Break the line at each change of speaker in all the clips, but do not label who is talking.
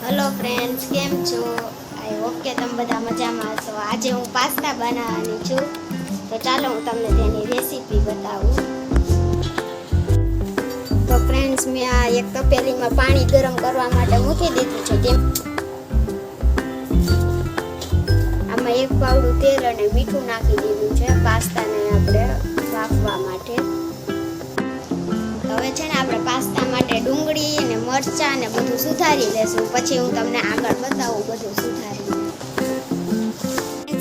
Hello friends came छो I hope के तम बधा मजामां छो। आज हूँ पास्ता बनाववानी छूं तो चालो हूँ तमने तेनी रेसिपी बतावुं। तो फ्रेंड्स मैं आ एक तपेली में पानी गरम करवा माटे मूकी दीधुं छे। आमां एक पावडું तेल अने मीठું नाखी दीधुं छे पास्ताने आपणे वाफवा माटे। હવે છે ને આપણે પાસ્તા માટે ડુંગળી અને મરચાં ને બધું સુધારી લેશું, પછી હું તમને આગળ બતાવું બધું સુધારીને।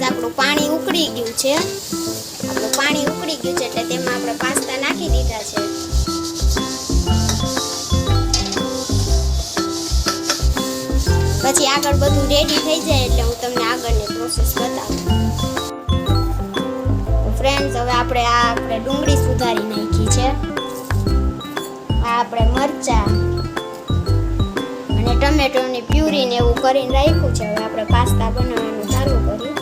આપણું પાણી ઉકળી ગયું છે, એટલે તેમાં આપણે પાસ્તા નાખી દીધા છે। પછી આગળ બધું રેડી થઈ જાય એટલે હું તમને આગળની પ્રોસેસ બતાવું। ફ્રેન્ડ્સ હવે આપણે ડુંગળી સુધારી નાખી છે, આપણે મરચાં અને ટમેટોની પ્યુરી ને એવું કરીને રાખ્યું છે। હવે આપણે પાસ્તા બનાવવાનું ચાલુ કરીએ।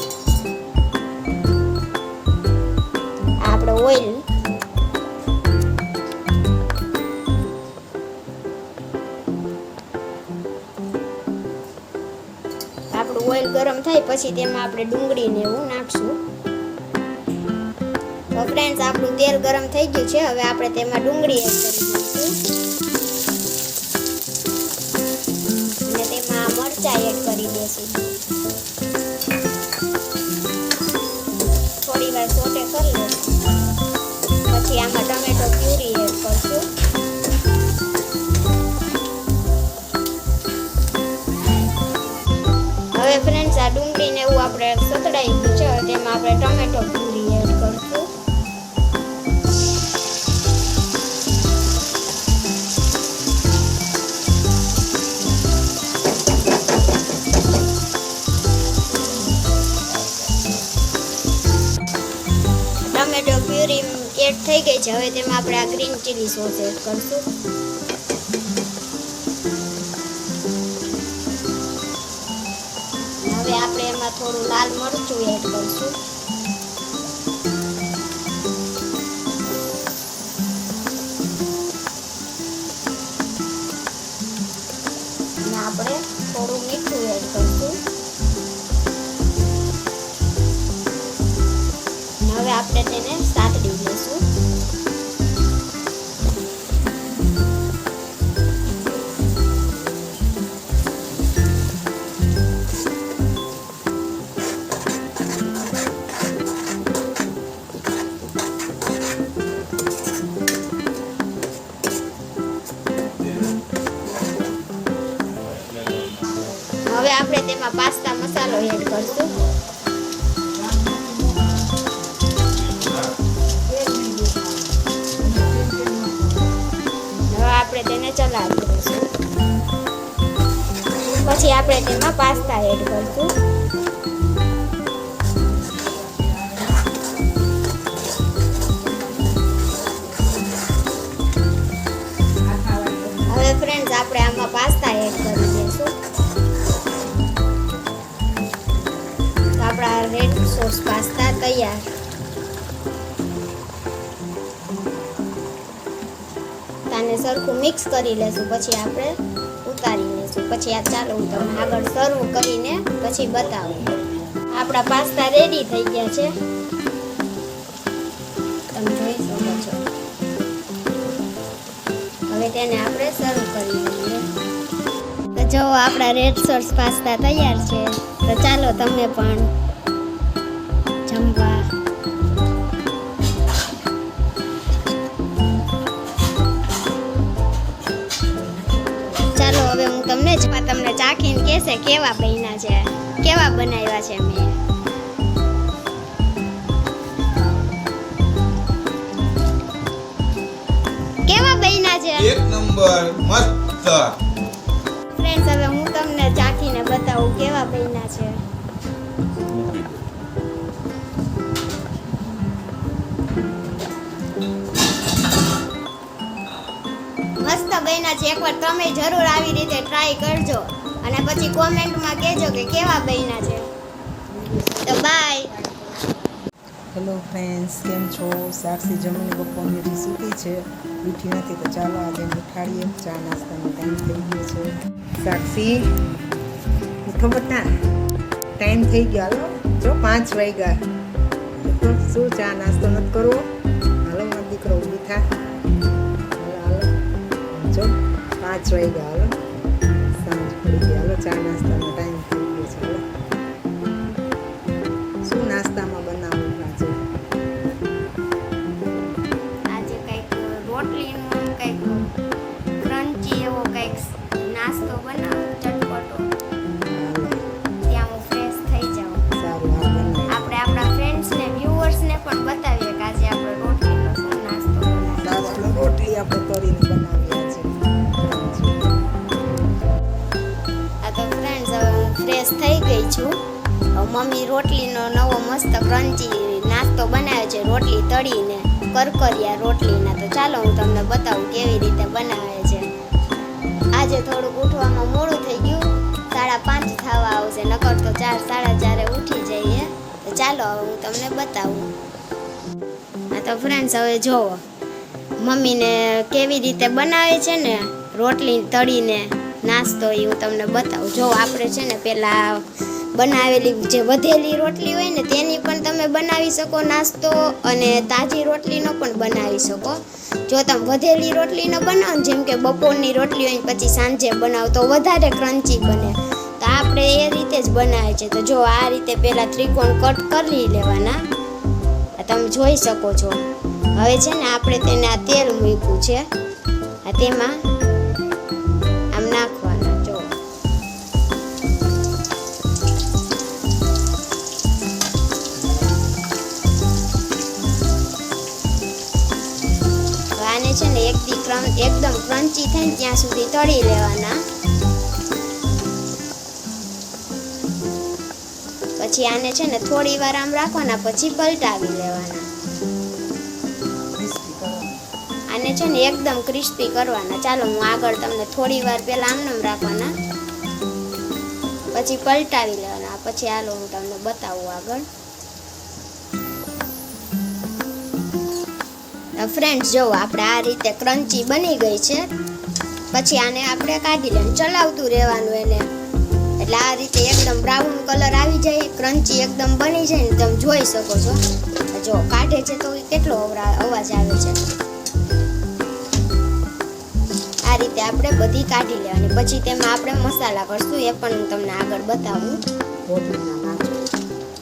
આપણે ઓઇલ ગરમ થાય પછી તેમાં આપણે ડુંગળી ને એવું નાખશું। તો ફ્રેન્ડ્સ આપણું તેલ ગરમ થઈ ગયું છે, હવે આપણે તેમાં ડુંગળી એડ કરી એડ કરી દેશું। થોડી વાર સોટે કરી લેશું, પછી આમાં ટમેટો પ્યુરી એડ કરશું। હવે ફ્રેન્ડ્સ આ ડુંગળીને એવું આપણે સતડાઈ ગયું છે, તેમાં આપણે ટમેટો પ્યુરી એડ કરશું। टमेटो प्यूरी एड થઈ ગઈ છે, હવે તેમાં આપણે આ ગ્રીન ચીલી સોસ એડ કરશું। હવે આપણે એમાં થોડું લાલ મરચું એડ કરશું। અને આપણે થોડું મીઠું એડ કરશું। હવે આપણે તેને સાતડી લઈશું। હવે આપણે તેમાં પાસ્તા મસાલો એડ કરશું। તેને ચલાવી દઈશું, પછી આપણે તેમાં પાસ્તા એડ કરશું। હવે ફ્રેન્ડ્સ આપણે આમાં પાસ્તા એડ કરી દઈશું। તો આપણા રેડ સોસ પાસ્તા તૈયાર। આને સરખું મિક્સ કરી લેશું, પછી આપણે ઉતારી લેશું। પછી આ ચાલો હું તમને આગળ સર્વ કરીને પછી બતાવું। આપણા પાસ્તા રેડી થઈ ગયા છે, તમે જોઈ શકો છો। હવે તેને આપણે સર્વ કરી લઈએ। તો જો આપણા રેડ સોસ પાસ્તા તૈયાર છે, તો ચાલો તમે પણ જમવા। હવે હું તમને ચાખીને કહેશે કેવા બન્યા છે, કેવા બનાવ્યા છે મેં। કેવા બન્યા છે?
એક નંબર મસ્ત।
ફ્રેન્ડ્સ હવે હું તમને ચાખીને બતાવું કેવા બન્યા છે। મસ્ત બન્યા છે, એકવાર તમે જરૂર આવી રીતે ટ્રાય કરજો અને પછી કોમેન્ટમાં કહેજો કે કેવા બન્યા છે। તો બાય।
હેલો ફ્રેન્ડ્સ, કેમ છો? સાક્ષી જમીને બપોરની સૂતી છે, ઉઠી નથી, તો ચાલો આજે મીઠાડીએ, ચા નાસ્તાનો ટાઈમ થઈ ગયો છે। સાક્ષી ખબર ના ટાઈમ થઈ ગયો. હાલો જો 5 વાગ્યા. તો શું ચા નાસ્તો નથી કરવો? હાલો મારો દીકરો ઊભી થા. હાલો જો 5 વાગ્યા. હાલો સાંજ પડી ગઈ. હાલો ચા નાસ્તાનો ટાઈમ થઈ ગયો છે. હાલો શું નાસ્તામાં બનાવવું આજે?
આજે કંઈક રોટલીનું કંઈક ક્રન્ચી એવો કંઈક નાસ્તો બનાવો ચટપટો. ત્યાં હું ફ્રેશ થઈ જાઉં.
સારું હા બનાવી.
આપણે આપણા ફ્રેન્ડ્સને વ્યુઅર્સને પણ બતાવીએ કે આજે આપણે રોટલીનો શું નાસ્તો બનાવ્યો.
સારું રોટલી આપણે તળીને બનાવીએ આજે.
આ તો ફ્રેન્ડ્સ હવે હું ફ્રેશ થઈ ગઈ છું. હવે મમ્મી રોટલીનો નવો મસ્ત ક્રન્ચી નાસ્તો બનાવ્યો છે, રોટલી તળીને કરકરિયા રોટલીના. તો ચાલો હું તમને બતાવું કેવી રીતે બનાવે છે. આજે થોડુંક ઉઠવામાં મોડું થઈ ગયું, 5:30 થવા આવશે, નકર તો 4, 4:30 ઉઠી જઈએ. તો ચાલો હવે હું તમને બતાવું. હા તો ફ્રેન્ડ્સ હવે જોવો મમ્મીને કેવી રીતે બનાવે છે ને રોટલી તળીને નાસ્તો, એ હું તમને બતાવું. જો આપણે છે ને પહેલાં બનાવેલી જે વધેલી રોટલી હોય ને તેની પણ તમે બનાવી શકો નાસ્તો, અને તાજી રોટલીનો પણ બનાવી શકો. જો તમે વધેલી રોટલીનો બનાવો ને, જેમ કે બપોરની રોટલી હોય ને પછી સાંજે બનાવો તો વધારે ક્રન્ચી બને. તો આપણે એ રીતે જ બનાવે છે. તો જો આ રીતે પહેલાં ત્રિકોણ કટ કરી લેવાના, તમે જોઈ શકો છો. હવે છે ને આપણે તેને આ તેલ મૂક્યું છે, આ તેમાં આમ નાખવાના. જો આને છે ને એકદમ ક્રન્ચી થાય ને ત્યાં સુધી તળી લેવાના. પછી આને છે ને થોડી વાર આમ રાખવાના, પછી પલટાવી લેવાના. આને છે ને એકદમ ક્રિસ્પી કરવાના. ચાલો હું આગળ તમને થોડી વાર પહેલા આમનામ રાખવાના, પછી પલટાવી લેવાના. પછી હાલો હું તમને બતાવું આગળ. ફ્રેન્ડ્સ જો આપણે આ રીતે ક્રન્ચી બની ગઈ છે. પછી આને આપણે કાઢી લેવાનું, ચલાવતું રહેવાનું એને, એટલે આ રીતે એકદમ બ્રાઉન કલર આવી જાય, ક્રન્ચી એકદમ બની જાય ને તમે જોઈ શકો છો. જો કાઢે છે તો કેટલો અવાજ આવે છે. આ રીતે આપણે બધી કાઢી લેવાની. પછી તેમાં આપણે મસાલા કરશું, એ પણ હું તમને આગળ બતાવું.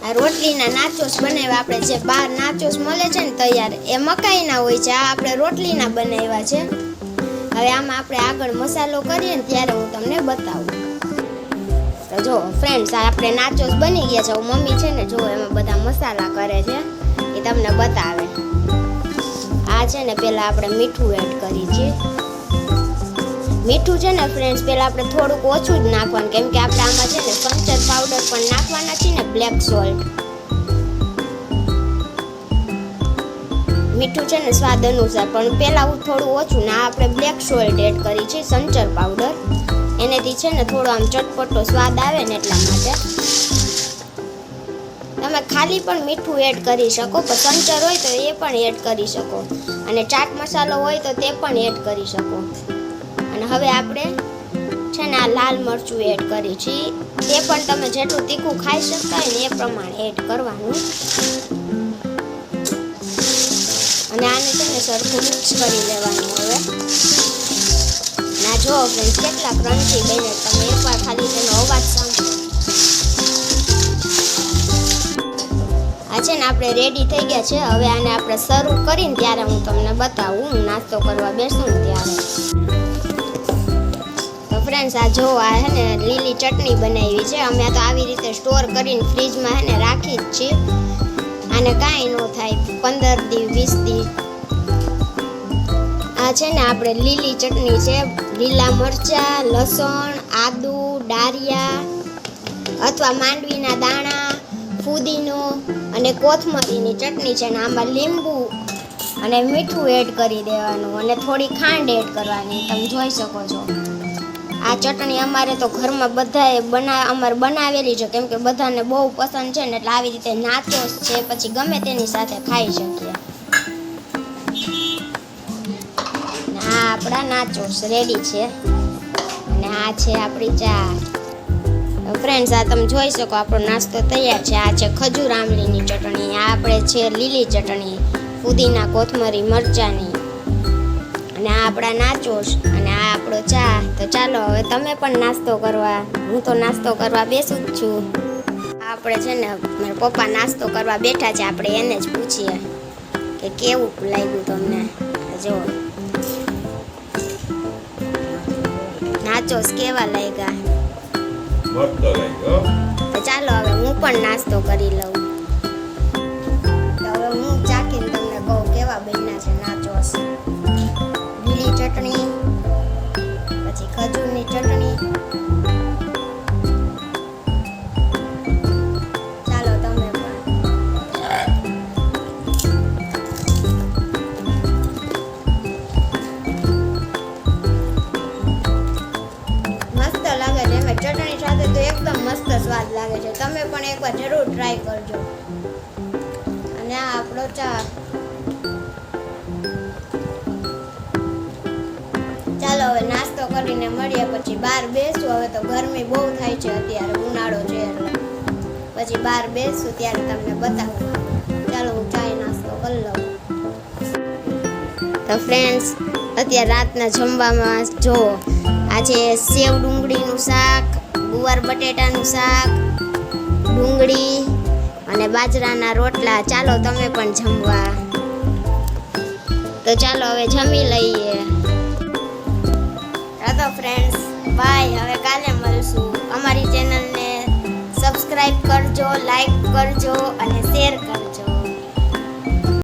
આ રોટલીના નાચોસ બનાવ્યા આપણે, જે બહાર નાચોસ મળે છે ને તૈયાર, એ મકાઈના હોય છે. આ આપણે રોટલીના બનાવ્યા છે. હવે આમાં આપણે આગળ મસાલો કરીએ ને ત્યારે હું તમને બતાવું. તો જો ફ્રેન્ડ્સ આ આપણે નાચોસ બની ગયા છે. મમ્મી છે ને જો એમાં બધા મસાલા કરે છે, એ તમને બતાવે. આ છે ને પહેલાં આપણે મીઠું એડ કરી છે. મીઠું છે ને ફ્રેન્ડ્સ પહેલાં આપણે થોડુંક ઓછું જ નાખવાનું, કેમ કે આપણે આમાં છે ને સંચર પાવડર પણ નાખવાના છે ને, બ્લેક સોલ્ટ. મીઠું છે ને સ્વાદ અનુસાર, પણ પહેલાં થોડું ઓછું. ના આપણે બ્લેક સોલ્ટ એડ કરી છે, સંચર પાવડર. એનેથી છે ને થોડો આમ ચટપટો સ્વાદ આવે ને એટલા માટે. તમે ખાલી પણ મીઠું એડ કરી શકો, પણ સંચર હોય તો એ પણ એડ કરી શકો, અને ચાટ મસાલો હોય તો તે પણ એડ કરી શકો. અને હવે આપણે છે ને આ લાલ મરચું એડ કરી છે, તે પણ તમે જેટલું તીખું ખાઈ શકતા હોય ને એ પ્રમાણે એડ કરવાનું. અને આને છે ને સરખું મિક્સ કરી લેવાનું. હવે ના જો ફ્રેન્ડ્સ કેટલા ક્રન્ચી બને, તમે એકવાર ખાલી તેનો અવાજ સાંભળો. આ છે ને આપણે રેડી થઈ ગયા છે. હવે આને આપણે સર્વ કરીને ત્યારે હું તમને બતાવું, હું નાસ્તો કરવા બેસું ને ત્યારે. ફ્રેન્ડ્સ આ જો આ હે ને લીલી ચટણી બનાવી છે. અમે તો આવી રીતે સ્ટોર કરીને ફ્રીજમાં હે ને રાખી જ છીએ. આને કાંઈ ન થાય, 15 દી 20 દી. આ છે ને આપણે લીલી ચટણી છે, લીલા મરચાં, લસણ, આદુ, ડારિયા અથવા માંડવીના દાણા, ફુદીનો અને કોથમરીની ચટણી છે. ને આમાં લીંબુ અને મીઠું એડ કરી દેવાનું, અને થોડી ખાંડ એડ કરવાની. તમે જોઈ શકો છો. આ ચટણી અમારે તો ઘરમાં બધાએ અમારે બનાવેલી છે, કેમ કે બધાને બહુ પસંદ છે ને, એટલે આવી રીતે નાચોસ છે પછી ગમે તેની સાથે ખાઈ શકીએ. આ આપણા નાચોસ રેડી છે, અને આ છે આપણી ચા. ફ્રેન્ડ્સ, આ તમે જોઈ શકો આપણો નાસ્તો તૈયાર છે. આ છે ખજૂર આમલીની ચટણી, આ આપણે છે લીલી ચટણી, ફુદીના કોથમરી મરચાંની, અને આ આપણા નાચોસ, અને આ આપણો ચા. તો ચાલો હવે તમે પણ નાસ્તો કરવા, હું તો નાસ્તો કરવા બેસું જ છું. આપણે છે ને મારા પપ્પા નાસ્તો કરવા બેઠા છે, આપણે એને જ પૂછીએ કે કેવું લાગ્યું તમને. જો નાચોસ કેવા લાગ્યા.
મસ્ત લાગ્યો.
તો ચાલો હવે હું પણ નાસ્તો કરી લઉં. તો હવે હું ચાખીને તમને કહું કેવા બન્યા છે નાચોસ. લીલી ચટણી, પછી ખજૂરની ચટણી. ચાલો તમે પણ. મસ્ત લાગે છે એમાં ચટણી સાથે, તો એકદમ મસ્ત સ્વાદ લાગે છે. તમે પણ એકવાર જરૂર ટ્રાય કરજો. અને આ આપણો ચા. ચાલો હવે નાસ્તો કરીને મળીએ, પછી બહાર બેસું. હવે તો ગરમી બહુ થાય છે અત્યારે, ઉનાળો છે એટલે પછી બહાર બેસું ત્યારે તમને બતાવું. ચાલો હું ચાય નાસ્તો કરી લઉં. તો ફ્રેન્ડ્સ, અત્યારે રાતના જમવામાં જો આજે સેવ ડુંગળીનું શાક, ગુવાર બટેટાનું શાક, ડુંગળી અને બાજરાના રોટલા. ચાલો તમે પણ જમવા. તો ચાલો હવે જમી લઈએ. તો ફ્રેન્ડ્સ, બાય. હવે કાલે મળશું. અમારી ચેનલને સબસ્ક્રાઈબ કરજો, લાઈક કરજો અને શેર કરજો.